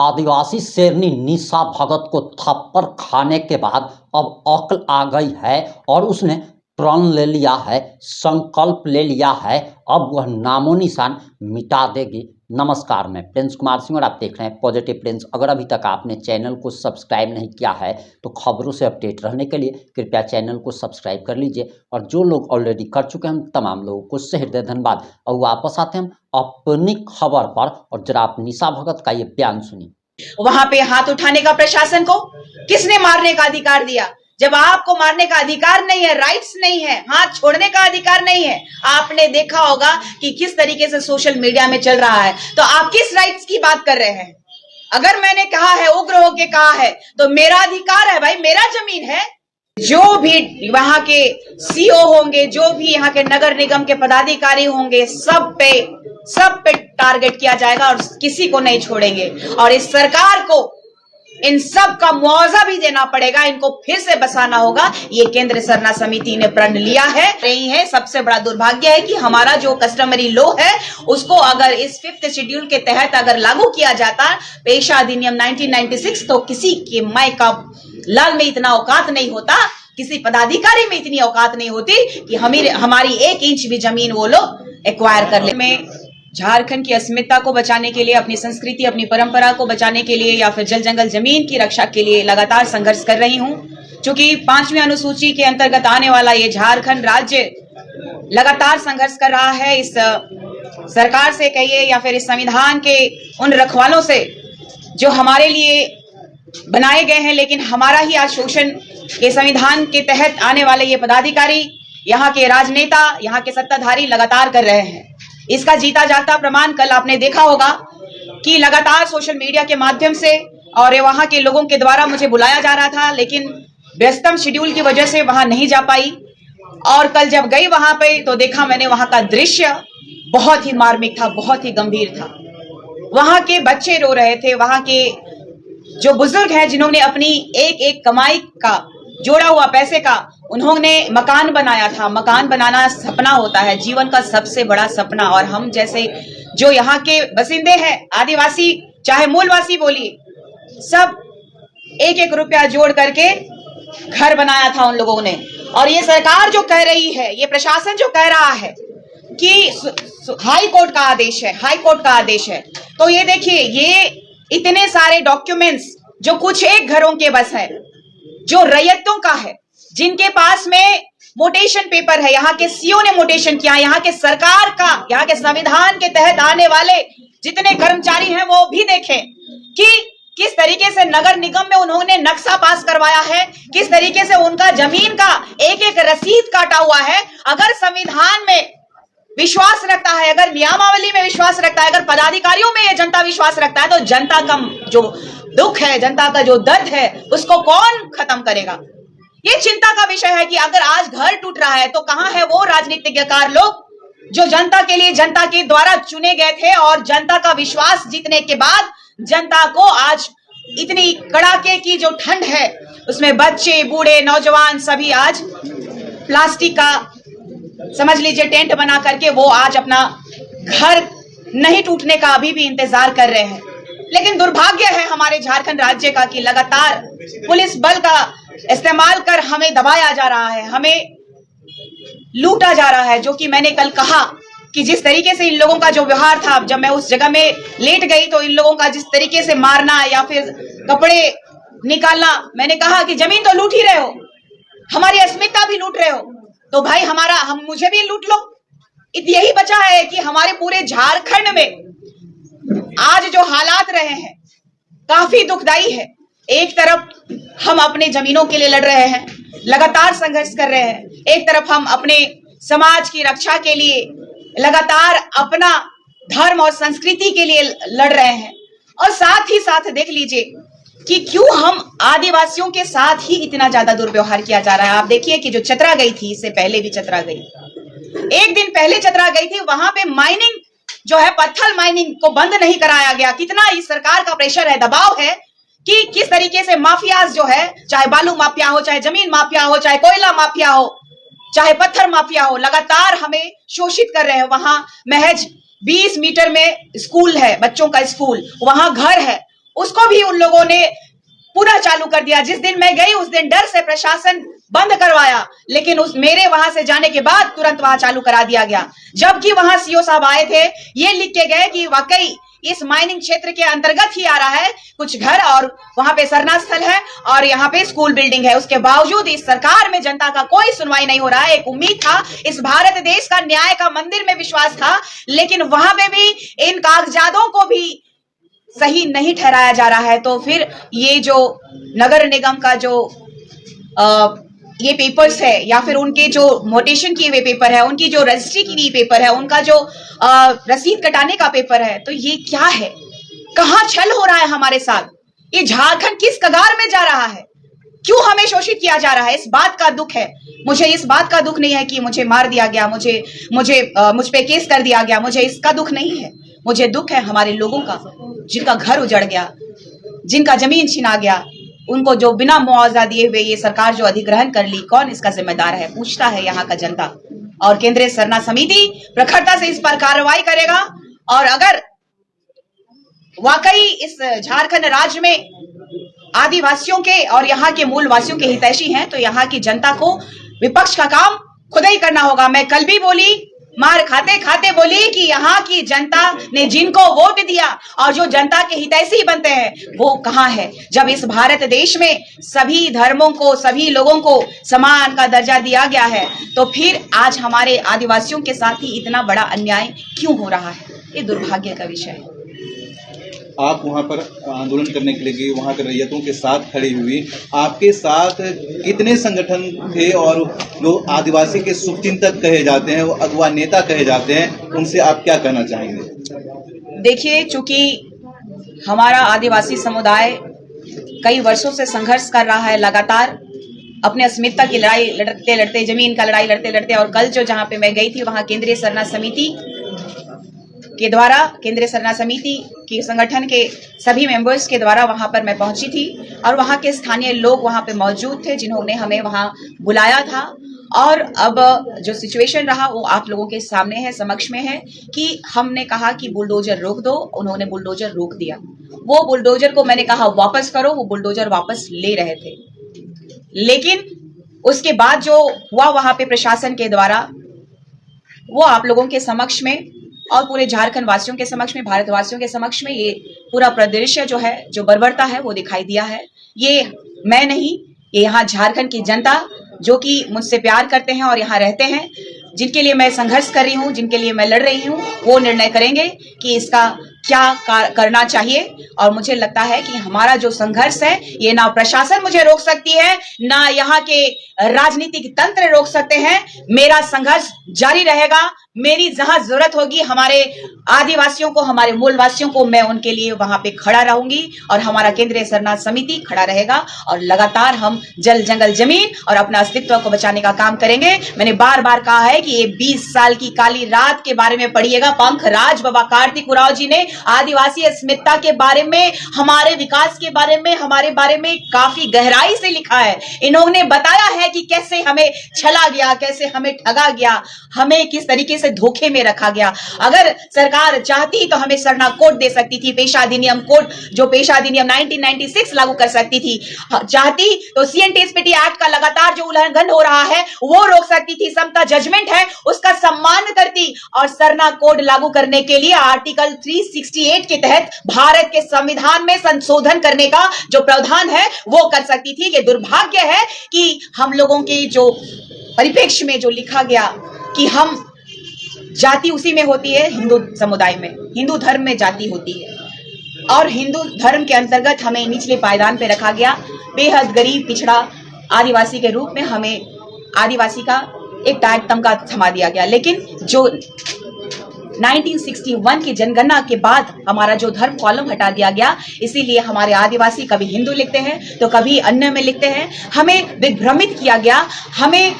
आदिवासी शेरनी निशा भगत को थप्पड़ खाने के बाद अब अक्ल आ गई है और उसने प्रण ले लिया है, संकल्प ले लिया है। अब वह नामो निशान मिटा देगी। नमस्कार, मैं प्रिंस कुमार सिंह और आप देख रहे हैं पॉजिटिव प्रिंस। अगर अभी तक आपने चैनल को सब्सक्राइब नहीं किया है तो खबरों से अपडेट रहने के लिए कृपया चैनल को सब्सक्राइब कर लीजिए। और जो लोग ऑलरेडी कर चुके हैं, हम तमाम लोगों को सहृदय धन्यवाद। और वापस आते हैं हम अपनी खबर पर, और जरा आप निशा भगत का ये बयान सुनिए। वहां पे हाथ उठाने का प्रशासन को किसने मारने का अधिकार दिया? जब आपको मारने का अधिकार नहीं है, राइट्स नहीं है, हाथ छोड़ने का अधिकार नहीं है। आपने देखा होगा कि किस तरीके से सोशल मीडिया में चल रहा है, तो आप किस राइट्स की बात कर रहे हैं? अगर मैंने कहा है, उग्र होके कहा है, तो मेरा अधिकार है भाई, मेरा जमीन है। जो भी वहां के सीओ होंगे, जो भी यहाँ के नगर निगम के पदाधिकारी होंगे, सब पे टारगेट किया जाएगा और किसी को नहीं छोड़ेंगे। और इस सरकार को इन सब का मुआवजा भी देना पड़ेगा, इनको फिर से बसाना होगा। ये केंद्र सरना समिति ने प्रण लिया है। नहीं है, सबसे बड़ा दुर्भाग्य है कि हमारा जो कस्टमरी लॉ है उसको अगर इस 5th शेड्यूल के तहत अगर लागू किया जाता, पेशा अधिनियम 1996, तो किसी के माई का लाल में इतना औकात नहीं होता, किसी पदाधिकारी में इतनी औकात नहीं होती कि हमारी 1 इंच भी जमीन वो लोग एक्वायर कर ले। मैं झारखंड की अस्मिता को बचाने के लिए, अपनी संस्कृति, अपनी परंपरा को बचाने के लिए, या फिर जल जंगल जमीन की रक्षा के लिए लगातार संघर्ष कर रही हूं। क्योंकि 5वीं अनुसूची के अंतर्गत आने वाला ये झारखंड राज्य लगातार संघर्ष कर रहा है इस सरकार से कहिए, या फिर इस संविधान के उन रखवालों से जो हमारे लिए बनाए गए हैं, लेकिन हमारा ही आज शोषण ये संविधान के तहत आने वाले ये पदाधिकारी, यहाँ के राजनेता, यहाँ के सत्ताधारी लगातार कर रहे हैं। इसका जीता जागता प्रमाण कल आपने देखा होगा कि लगातार सोशल मीडिया के माध्यम से और वहां के लोगों के द्वारा मुझे बुलाया जा रहा था, लेकिन व्यस्तम शेड्यूल की वजह से वहां नहीं जा पाई। और कल जब गई वहां पे तो देखा मैंने वहां का दृश्य बहुत ही मार्मिक था, बहुत ही गंभीर था। वहां के बच्चे रो रहे थे, वहां के जो बुजुर्ग हैं जिन्होंने अपनी एक कमाई का जोड़ा हुआ पैसे का उन्होंने मकान बनाया था। मकान बनाना सपना होता है, जीवन का सबसे बड़ा सपना। और हम जैसे जो यहाँ के बसिंदे हैं, आदिवासी चाहे मूलवासी बोलिए, सब 1-1 रुपया जोड़ करके घर बनाया था उन लोगों ने। और ये सरकार जो कह रही है, ये प्रशासन जो कह रहा है कि हाई कोर्ट का आदेश है, हाई कोर्ट का आदेश है, तो ये देखिए, ये इतने सारे डॉक्यूमेंट्स जो कुछ एक घरों के बस है, जो रैयतों का है, जिनके पास में मोटेशन पेपर है, यहाँ के सीओ ने मोटेशन किया, यहाँ के सरकार का, यहाँ के संविधान के तहत आने वाले जितने कर्मचारी हैं वो भी देखें कि किस तरीके से नगर निगम में उन्होंने नक्शा पास करवाया है, किस तरीके से उनका जमीन का एक रसीद काटा हुआ है। अगर संविधान में विश्वास रखता है, अगर नियमावली में विश्वास रखता है, अगर पदाधिकारियों में ये जनता विश्वास रखता है, तो जनता का जो दुख है, जनता का जो दर्द है, उसको कौन खत्म करेगा? ये चिंता का विषय है कि अगर आज घर टूट रहा है तो कहां है वो राजनीतिज्ञकार लोग जो जनता के लिए, जनता के द्वारा चुने गए थे, और जनता का विश्वास जीतने के बाद जनता को आज इतनी कड़ाके की जो ठंड है उसमें बच्चे, बूढ़े, नौजवान सभी आज प्लास्टिक का समझ लीजिए टेंट बना करके वो आज अपना घर नहीं टूटने का अभी भी इंतजार कर रहे हैं। लेकिन दुर्भाग्य है हमारे झारखंड राज्य का कि लगातार पुलिस बल का इस्तेमाल कर हमें दबाया जा रहा है, हमें लूटा जा रहा है। जो कि मैंने कल कहा कि जिस तरीके से इन लोगों का जो व्यवहार था, जब मैं उस जगह में लेट गई तो इन लोगों का जिस तरीके से मारना या फिर कपड़े निकालना, मैंने कहा कि जमीन तो लूट ही रहे हो, हमारी अस्मिता भी लूट रहे हो, तो भाई मुझे भी लूट लो। यही बचा है कि हमारे पूरे झारखंड में आज जो हालात रहे हैं काफी दुखदाई है। एक तरफ हम अपने जमीनों के लिए लड़ रहे हैं, लगातार संघर्ष कर रहे हैं, एक तरफ हम अपने समाज की रक्षा के लिए लगातार अपना धर्म और संस्कृति के लिए लड़ रहे हैं, और साथ ही साथ देख लीजिए कि क्यों हम आदिवासियों के साथ ही इतना ज्यादा दुर्व्यवहार किया जा रहा है। आप देखिए कि जो चतरा गई थी, इससे पहले भी चतरा गई, एक दिन पहले चतरा गई थी, वहां पे माइनिंग जो है, पत्थर माइनिंग को बंद नहीं कराया गया। कितना इस सरकार का प्रेशर है, दबाव है कि किस तरीके से माफियाज जो है, चाहे बालू माफिया हो, चाहे जमीन माफिया हो, चाहे कोयला माफिया हो, चाहे पत्थर माफिया हो, लगातार हमें शोषित कर रहे हैं। वहां महज 20 मीटर में स्कूल है, बच्चों का स्कूल, वहां घर है, उसको भी उन लोगों ने पुनः चालू कर दिया। जिस दिन मैं गई उस दिन डर से प्रशासन बंद करवाया, लेकिन उस मेरे वहां से जाने के बाद तुरंत वहां चालू करा दिया गया। जबकि वहां सीओ साहब आए थे, ये लिख के गए कि वाकई इस माइनिंग क्षेत्र के अंतर्गत ही आ रहा है कुछ घर, और वहां पे सरना स्थल है और यहाँ पे स्कूल बिल्डिंग है। उसके बावजूद इस सरकार में जनता का कोई सुनवाई नहीं हो रहा है। एक उम्मीद था, इस भारत देश का न्याय का मंदिर में विश्वास था, लेकिन वहां पे भी इन कागजातों को भी सही नहीं ठहराया जा रहा है। तो फिर ये जो नगर निगम का जो ये पेपर्स है, या फिर उनके जो मोटेशन किए हुए पेपर है, उनकी जो रजिस्ट्री की हुई पेपर है, उनका जो रसीद कटाने का पेपर है, तो ये क्या है? कहां छल हो रहा है हमारे साथ? ये झारखंड किस कगार में जा रहा है? क्यों हमें शोषित किया जा रहा है? इस बात का दुख है मुझे। इस बात का दुख नहीं है कि मुझे मार दिया गया, मुझ पे केस कर दिया गया, मुझे इसका दुख नहीं है। मुझे दुख है हमारे लोगों का, जिनका घर उजड़ गया, जिनका जमीन छिना गया, उनको जो बिना मुआवजा दिए हुए ये सरकार जो अधिग्रहण कर ली, कौन इसका जिम्मेदार है? पूछता है यहाँ का जनता। और केंद्रीय सरना समिति प्रखरता से इस पर कार्रवाई करेगा। और अगर वाकई इस झारखंड राज्य में आदिवासियों के और यहाँ के मूलवासियों के हितैषी हैं, तो यहाँ की जनता को विपक्ष का काम खुद ही करना होगा। मैं कल भी बोली, मार खाते खाते बोली कि यहाँ की जनता ने जिनको वोट दिया और जो जनता के हितैषी बनते हैं वो कहाँ है? जब इस भारत देश में सभी धर्मों को, सभी लोगों को समान का दर्जा दिया गया है, तो फिर आज हमारे आदिवासियों के साथ ही इतना बड़ा अन्याय क्यों हो रहा है? ये दुर्भाग्य का विषय है। आप वहां पर आंदोलन करने के लिए गई, वहां के रैयतों के साथ खड़ी हुई, आपके साथ कितने संगठन थे? और जो आदिवासी के शुभचिंतक कहे जाते हैं, वो अगवा नेता कहे जाते हैं, उनसे आप क्या कहना चाहेंगे? देखिए, चूंकि हमारा आदिवासी समुदाय कई वर्षों से संघर्ष कर रहा है, लगातार अपने अस्मिता की लड़ाई लड़ते लड़ते, जमीन का लड़ाई लड़ते लड़ते, और कल जो जहां पे मैं गई थी वहां केंद्रीय सरना समिति के द्वारा, केंद्रीय सरना समिति के संगठन के सभी मेंबर्स के द्वारा वहां पर मैं पहुंची थी, और वहां के स्थानीय लोग वहां पे मौजूद थे जिन्होंने हमें वहां बुलाया था। और अब जो सिचुएशन रहा वो आप लोगों के सामने है, समक्ष में है, कि हमने कहा कि बुलडोजर रोक दो, उन्होंने बुलडोजर रोक दिया। वो बुलडोजर को मैंने कहा वापस करो, वो बुलडोजर वापस ले रहे थे। लेकिन उसके बाद जो हुआ वहां पे प्रशासन के द्वारा, वो आप लोगों के समक्ष में और पूरे झारखंड वासियों के समक्ष में, भारतवासियों के समक्ष में ये पूरा परिदृश्य जो है, जो बर्बरता है, वो दिखाई दिया है। ये मैं नहीं, ये यहाँ झारखंड की जनता जो कि मुझसे प्यार करते हैं और यहाँ रहते हैं, जिनके लिए मैं संघर्ष कर रही हूँ, जिनके लिए मैं लड़ रही हूँ, वो निर्णय करेंगे कि इसका क्या करना चाहिए। और मुझे लगता है कि हमारा जो संघर्ष है, ये ना प्रशासन मुझे रोक सकती है, ना यहाँ के राजनीतिक तंत्र रोक सकते हैं। मेरा संघर्ष जारी रहेगा। मेरी जहां जरूरत होगी हमारे आदिवासियों को, हमारे मूलवासियों को, मैं उनके लिए वहां पे खड़ा रहूंगी, और हमारा केंद्रीय सरना समिति खड़ा रहेगा। और लगातार हम जल जंगल जमीन और अपना अस्तित्व को बचाने का काम करेंगे। मैंने बार बार कहा है कि ये 20 साल की काली रात के बारे में पढ़िएगा। पंखराज बाबा कार्तिक उरांव जी ने आदिवासी अस्मिता के बारे में, हमारे विकास के बारे में, हमारे बारे में काफी गहराई से लिखा है। इन्होंने बताया है कि कैसे हमें छला गया, कैसे हमें ठगा गया, हमें किस तरीके से धोखे में रखा गया। अगर सरकार चाहती तो हमें सरना कोड दे सकती थी, पेशा अधिनियम कोड, जो पेशा अधिनियम 1996 लागू कर सकती थी। चाहती तो सीएनटीएसपीटी एक्ट का लगातार जो उल्लंघन हो रहा है वो रोक सकती थी। समता जजमेंट है उसका सम्मान करती, और सरना कोड लागू करने के लिए आर्टिकल 368 के तहत भारत के संविधान में संशोधन करने का जो प्रावधान है वो कर सकती थी। ये दुर्भाग्य है कि हम लोगों के जो परिप्रेक्ष्य में जो लिखा गया कि हम जाति उसी में होती है, हिंदू समुदाय में, हिंदू धर्म में जाति होती है, और हिंदू धर्म के अंतर्गत हमें निचले पायदान पे रखा गया। बेहद गरीब पिछड़ा आदिवासी के रूप में हमें आदिवासी का एक टैग तमगा थमा दिया गया। लेकिन जो 1961 की जनगणना के बाद हमारा जो धर्म कॉलम हटा दिया गया, इसीलिए हमारे आदिवासी कभी हिंदू लिखते हैं तो कभी अन्य में लिखते हैं। हमें विभ्रमित किया गया। हमें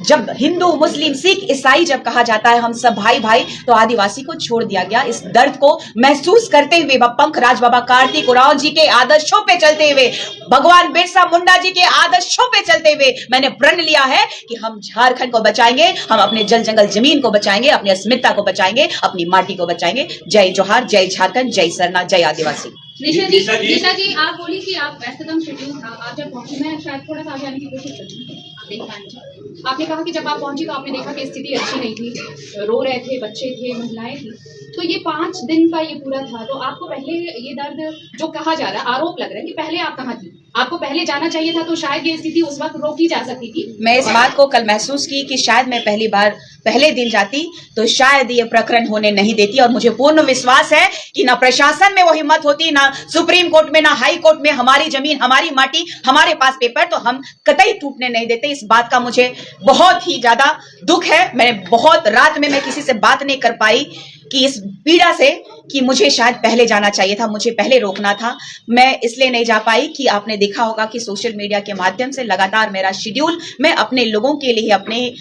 जब हिंदू, मुस्लिम, सिख, ईसाई जब कहा जाता है हम सब भाई भाई, तो आदिवासी को छोड़ दिया गया। इस दर्द को महसूस करते हुए पंखराज बाबा कार्तिक उरांव जी के आदर्शों पे चलते हुए, भगवान बिरसा मुंडा जी के आदर्शों पे चलते हुए मैंने प्रण लिया है कि हम झारखंड को बचाएंगे, हम अपने जल जंगल जमीन को बचाएंगे, अपनी अस्मिता को बचाएंगे, अपनी माटी को बचाएंगे। जय जोहार, जय झारखंड, जय सरना, जय आदिवासी। निशा जी आप बोली कि आप व्यस्ततम शेड्यूल था, आप जब पहुंची, मैं शायद थोड़ा सा आगे आने की कोशिश करती हूँ, आप देख पाएंगे। आपने कहा कि जब आप पहुंची तो आपने देखा कि स्थिति अच्छी नहीं थी, रो रहे थे बच्चे थे, महिलाएं थी। तो ये 5 दिन का ये पूरा था, तो आपको पहले ये दर्द जो कहा जा रहा है, आरोप लग रहा है कि पहले आप कहाँ थी, आपको पहले जाना चाहिए था, तो शायद ये स्थिति उस वक्त रोकी जा सकती थी। मैं इस बात को कल महसूस की कि शायद मैं पहली बार पहले दिन जाती तो शायद ये प्रकरण होने नहीं देती, और मुझे पूर्ण विश्वास है कि ना प्रशासन में वो हिम्मत होती, ना सुप्रीम कोर्ट में, ना हाई कोर्ट में। हमारी जमीन, हमारी माटी, हमारे पास पेपर, तो हम कतई टूटने नहीं देते। इस बात का मुझे बहुत ही ज्यादा दुख है। मैंने बहुत रात में मैं किसी से बात नहीं कर पाई कि इस पीड़ा से कि मुझे शायद पहले जाना चाहिए था, मुझे पहले रोकना था। मैं इसलिए नहीं जा पाई कि आपने देखा होगा कि सोशल मीडिया के माध्यम से लगातार मेरा शेड्यूल, मैं अपने लोगों के लिए, अपने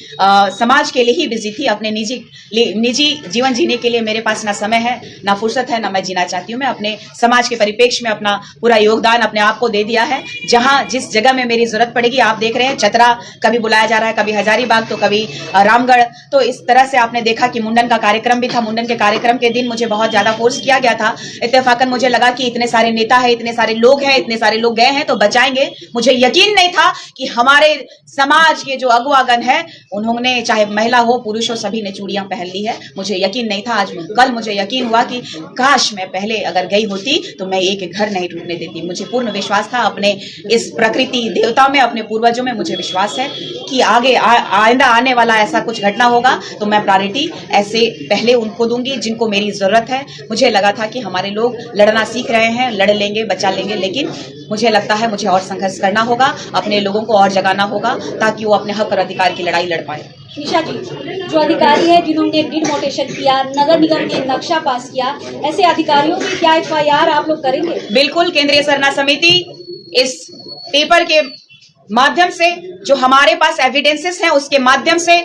समाज के लिए ही बिजी थी। अपने निजी जीवन जीने के लिए मेरे पास ना समय है, ना फुर्सत है, ना मैं जीना चाहती हूँ। मैं अपने समाज के परिप्रेक्ष्य में अपना पूरा योगदान अपने आप को दे दिया है। जहां जिस जगह में मेरी जरूरत पड़ेगी, आप देख रहे हैं चतरा कभी बुलाया जा रहा है, कभी हजारीबाग, तो कभी रामगढ़। तो इस तरह से आपने देखा कि मुंडन का कार्यक्रम भी था। मुंडन के कार्यक्रम के दिन मुझे बहुत ज्यादा फोर्स किया गया था। इत्तेफाकन मुझे लगा कि इतने सारे नेता हैं, इतने सारे लोग हैं, इतने सारे लोग गए हैं तो बचाएंगे। मुझे यकीन नहीं था कि हमारे समाज के जो अगुवागण है, उन्होंने, चाहे महिला हो पुरुष हो, सभी ने चूड़ियां पहन ली है। मुझे यकीन नहीं था। आज कल मुझे यकीन हुआ कि काश मैं पहले अगर गई होती तो मैं एक घर नहीं टूटने देती। मुझे पूर्ण विश्वास था अपने इस प्रकृति देवता में, अपने पूर्वजों में। मुझे विश्वास है कि आगे आइंदा आने वाला ऐसा कुछ घटना होगा तो मैं प्रायोरिटी ऐसे पहले उनको दूंगी जिनको मेरी जरूरत है। मुझे लगा था कि हमारे लोग लड़ना सीख रहे हैं, लड़ लेंगे, बचा लेंगे, लेकिन मुझे लगता है मुझे और संघर्ष करना होगा, अपने लोगों को और जगाना होगा ताकि वो अपने हक और अधिकार की लड़ाई लड़ पाए। निशा जी, जो अधिकारी है जिन्होंने डिमोटेशन किया, नगर निगम ने नक्शा पास किया, ऐसे अधिकारियों की क्या FIR आप लोग करेंगे? बिल्कुल, केंद्रीय सरना समिति इस पेपर के माध्यम से, जो हमारे पास एविडेंसेस हैं उसके माध्यम से,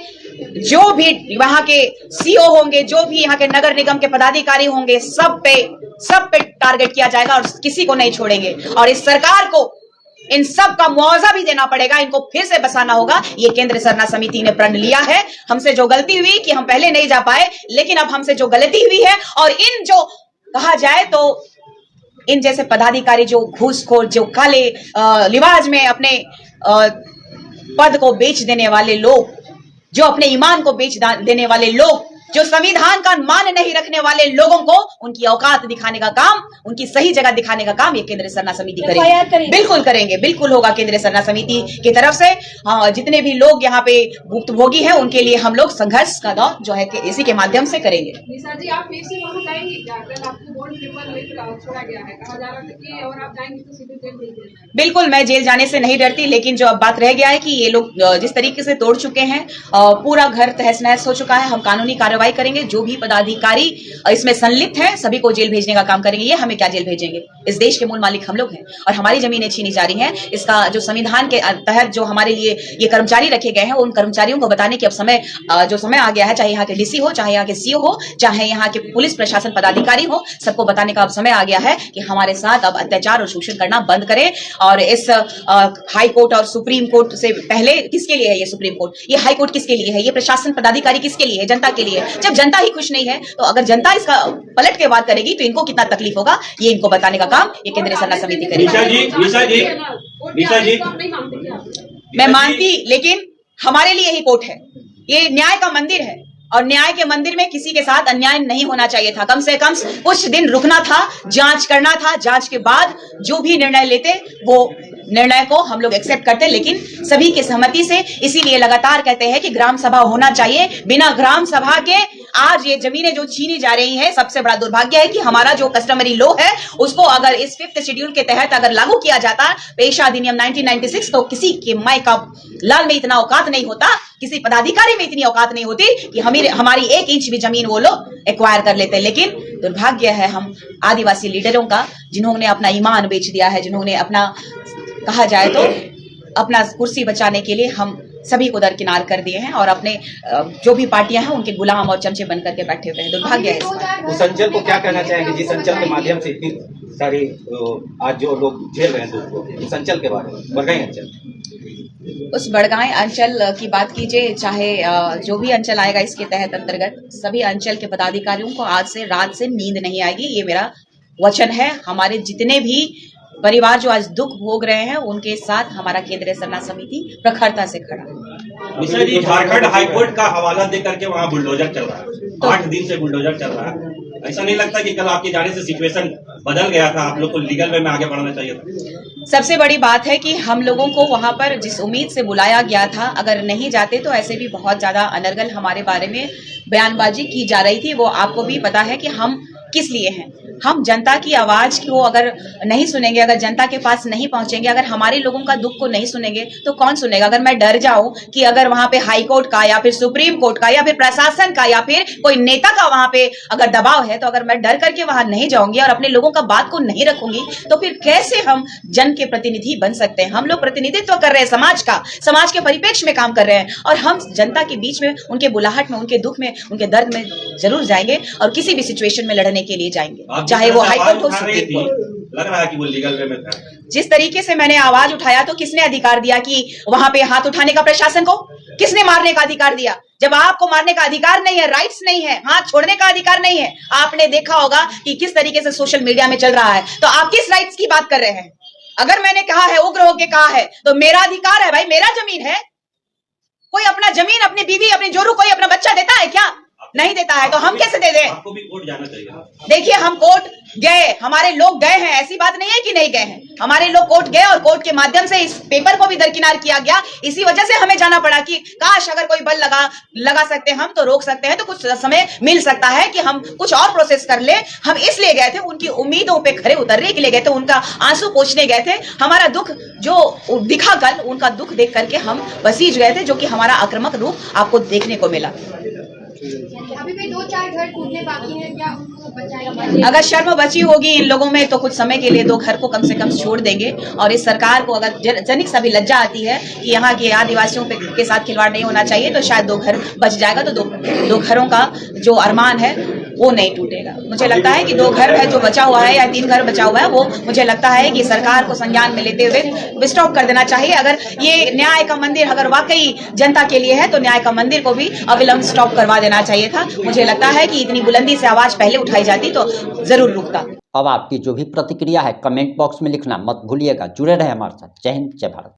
जो भी वहां के CO होंगे, जो भी यहाँ के नगर निगम के पदाधिकारी होंगे, सब पे टारगेट किया जाएगा और किसी को नहीं छोड़ेंगे। और इस सरकार को इन सब का मुआवजा भी देना पड़ेगा, इनको फिर से बसाना होगा। ये केंद्र सरना समिति ने प्रण लिया है। हमसे जो गलती हुई कि हम पहले नहीं जा पाए, लेकिन अब हमसे जो गलती हुई है, और इन जो कहा जाए तो इन जैसे पदाधिकारी जो घूसखोर, जो काले लिबास में अपने पद को बेच देने वाले लोग, जो अपने ईमान को बेच देने वाले लोग, जो संविधान का मान नहीं रखने वाले लोगों को उनकी औकात दिखाने का काम, उनकी सही जगह दिखाने का काम ये केंद्र सरना समिति करेगी। बिल्कुल करेंगे, बिल्कुल होगा केंद्र सरना समिति की तरफ से। जितने भी लोग यहाँ पे भुक्तभोगी हैं उनके लिए हम लोग संघर्ष का दौर जो है इसी के माध्यम से करेंगे। निशा जी, आप फिर से वहाँ जाएंगे क्या? कल आपको बॉन्ड पेपर छोड़ा गया है, कहा जा रहा था कि और आप जाएंगे तो सीधे जेल भेज देंगे। बिल्कुल, मैं जेल जाने से नहीं डरती, लेकिन जो अब बात रह गया है कि ये लोग जिस तरीके से तोड़ चुके हैं, पूरा घर तहस नहस हो चुका है। हम कानूनी कार्रवाई करेंगे। जो भी पदाधिकारी इसमें संलिप्त हैं सभी को जेल भेजने का काम करेंगे। ये हमें क्या जेल भेजेंगे? इस देश के मूल मालिक हम लोग हैं और हमारी जमीनें छीनी जा रही हैं। इसका जो संविधान के तहत जो हमारे लिए ये कर्मचारी रखे गए हैं, उन कर्मचारियों को बताने की अब जो समय आ गया है, चाहे यहाँ के DC हो, चाहे यहाँ के CO हो, चाहे यहाँ के पुलिस प्रशासन पदाधिकारी हो, सबको बताने का अब समय आ गया है कि हमारे साथ अब अत्याचार और शोषण करना बंद करें। और इस हाई कोर्ट और सुप्रीम कोर्ट से पहले किसके लिए है ये सुप्रीम कोर्ट? ये हाई कोर्ट किसके लिए है? ये प्रशासन पदाधिकारी किसके लिए है? जनता के लिए। जब जनता ही खुश नहीं है तो अगर जनता इसका पलट के बात करेगी तो इनको कितना तकलीफ होगा, ये इनको बताने का काम ये केंद्रीय सरना समिति करेगी। निशा जी, मैं मानती, लेकिन हमारे लिए ही कोर्ट है, ये न्याय का मंदिर है और न्याय के मंदिर में किसी के साथ अन्याय नहीं होना चाहिए था। कम से कम कुछ दिन रुकना था, जांच करना था, जांच के बाद जो भी निर्णय लेते वो निर्णय को हम लोग एक्सेप्ट करते, लेकिन सभी की सहमति से। इसीलिए लगातार कहते हैं कि ग्राम सभा होना चाहिए। बिना ग्राम सभा के आज ये जमीनें जो छीनी जा रही हैं, सबसे बड़ा दुर्भाग्य है कि हमारा जो कस्टमरी लॉ है उसको अगर इस 5th शेड्यूल के तहत अगर लागू किया जाता, पेशा अधिनियम 1996, तो किसी के माई का लाल में इतना औकात नहीं होता, किसी पदाधिकारी में इतनी औकात नहीं होती कि हमारी 1 इंच भी जमीन वो लोग एक्वायर कर लेते। लेकिन दुर्भाग्य है हम आदिवासी लीडरों का, जिन्होंने अपना ईमान बेच दिया है, जिन्होंने अपना, कहा जाए तो अपना कुर्सी बचाने के लिए हम सभी को दरकिनार कर दिए हैं और अपने जो भी पार्टियां हैं उनके गुलाम और चमचे बन करके बैठे हुए हैं। दुर्भाग्य है इसका। उस अंचल को क्या कहना चाहेंगे जिस अंचल के माध्यम से इतनी सारी आज जो लोग झेल रहे हैं दुख को, उस अंचल के बारे में, बड़गाई अंचल? उस बड़गाई अंचल की बात कीजिए, चाहे जो भी अंचल आएगा इसके तहत अंतर्गत, सभी अंचल के पदाधिकारियों को आज से रात से नींद नहीं आएगी। ये मेरा वचन है। हमारे जितने भी परिवार जो आज दुख भोग रहे हैं उनके साथ हमारा केंद्रीय सरना समिति प्रखरता से खड़ा है। मिश्रा जी, झारखंड हाईकोर्ट का हवाला दे करके वहाँ बुलडोजर चल रहा है, 8 दिन से बुलडोजर चल रहा है। ऐसा नहीं लगता कि कल आपके जाने से सिचुएशन बदल गया था, आप लोग को लीगल वे में आगे बढ़ना चाहिए था? सबसे बड़ी बात है कि हम लोगों को वहां पर जिस उम्मीद से बुलाया गया था, अगर नहीं जाते तो ऐसे भी बहुत ज्यादा अनर्गल हमारे बारे में बयानबाजी की जा रही थी। वो आपको भी पता है कि हम किस लिए हैं। हम जनता की आवाज को अगर नहीं सुनेंगे, अगर जनता के पास नहीं पहुंचेंगे, अगर हमारे लोगों का दुख को नहीं सुनेंगे तो कौन सुनेगा। अगर मैं डर जाऊं कि अगर वहां पे हाई कोर्ट का या फिर सुप्रीम कोर्ट का या फिर प्रशासन का या फिर कोई नेता का वहां पे अगर दबाव है, तो अगर मैं डर करके वहां नहीं जाऊंगी और अपने लोगों का बात को नहीं रखूंगी तो फिर कैसे हम जन के प्रतिनिधि बन सकते हैं। हम लोग प्रतिनिधित्व कर रहे हैं समाज का, समाज के परिप्रेक्ष्य में काम कर रहे हैं और हम जनता के बीच में, उनके बुलाहट में, उनके दुख में, उनके दर्द में जरूर जाएंगे और किसी भी सिचुएशन में लड़ने के लिए जाएंगे, चाहे वो हाईकोर्ट हो, सुप्रीम कोर्ट। लग रहा है कि वो लीगल वे में था। जिस तरीके से मैंने आवाज उठाया तो किसने अधिकार दिया कि वहां पे हाथ उठाने का प्रशासन को? किसने मारने का अधिकार दिया? जब आपको मारने का अधिकार नहीं है, राइट्स नहीं है, हाथ छोड़ने का अधिकार नहीं है। आपने देखा होगा कि किस तरीके से सोशल मीडिया में चल रहा है, तो आप किस राइट्स की बात कर रहे हैं? अगर मैंने कहा है, उग्र होके कहा है, तो मेरा अधिकार है भाई, मेरा जमीन है। कोई अपना जमीन, अपनी बीवी, अपनी जोरू कोई अपना बच्चा देता है क्या? नहीं देता है, तो हम कैसे दे दें? आपको भी कोर्ट जाना चाहिए। देखिए, हम कोर्ट गए, हमारे लोग गए हैं, ऐसी बात नहीं है कि नहीं गए हैं। हमारे लोग कोर्ट गए और कोर्ट के माध्यम से इस पेपर को भी दरकिनार किया गया। इसी वजह से हमें जाना पड़ा कि काश अगर कोई बल लगा सकते हम तो रोक सकते हैं, तो कुछ समय मिल सकता है कि हम कुछ और प्रोसेस कर ले। हम इसलिए गए थे, उनकी उम्मीदों पे खरे उतरने के लिए गए थे, उनका आंसू पोंछने गए थे। हमारा दुख जो दिखा कल, उनका दुख देख करके हम बसीज गए थे, जो कि हमारा आक्रामक रूप आपको देखने को मिला। अभी भी 2-4 घर टूटने बाकी हैं, क्या उनको बचाएंगे? अगर शर्म बची होगी इन लोगों में तो कुछ समय के लिए 2 घर को कम से कम छोड़ देंगे। और इस सरकार को अगर जनिक सा भी लज्जा आती है कि यहाँ के आदिवासियों के साथ खिलवाड़ नहीं होना चाहिए, तो शायद 2 घर बच जाएगा, तो दो घरों का जो अरमान है वो नहीं टूटेगा। मुझे लगता है कि 2 घर है जो बचा हुआ है या 3 घर बचा हुआ है, वो मुझे लगता है कि सरकार को संज्ञान में लेते हुए स्टॉप कर देना चाहिए। अगर ये न्याय का मंदिर अगर वाकई जनता के लिए है तो न्याय का मंदिर को भी अविलंब स्टॉप करवा देना चाहिए था। मुझे लगता है कि इतनी बुलंदी से आवाज पहले उठाई जाती तो जरूर रुकता। अब आपकी जो भी प्रतिक्रिया है कमेंट बॉक्स में लिखना मत भूलिएगा। जुड़े रहे हमारे साथ। जय हिंद, जय भारत।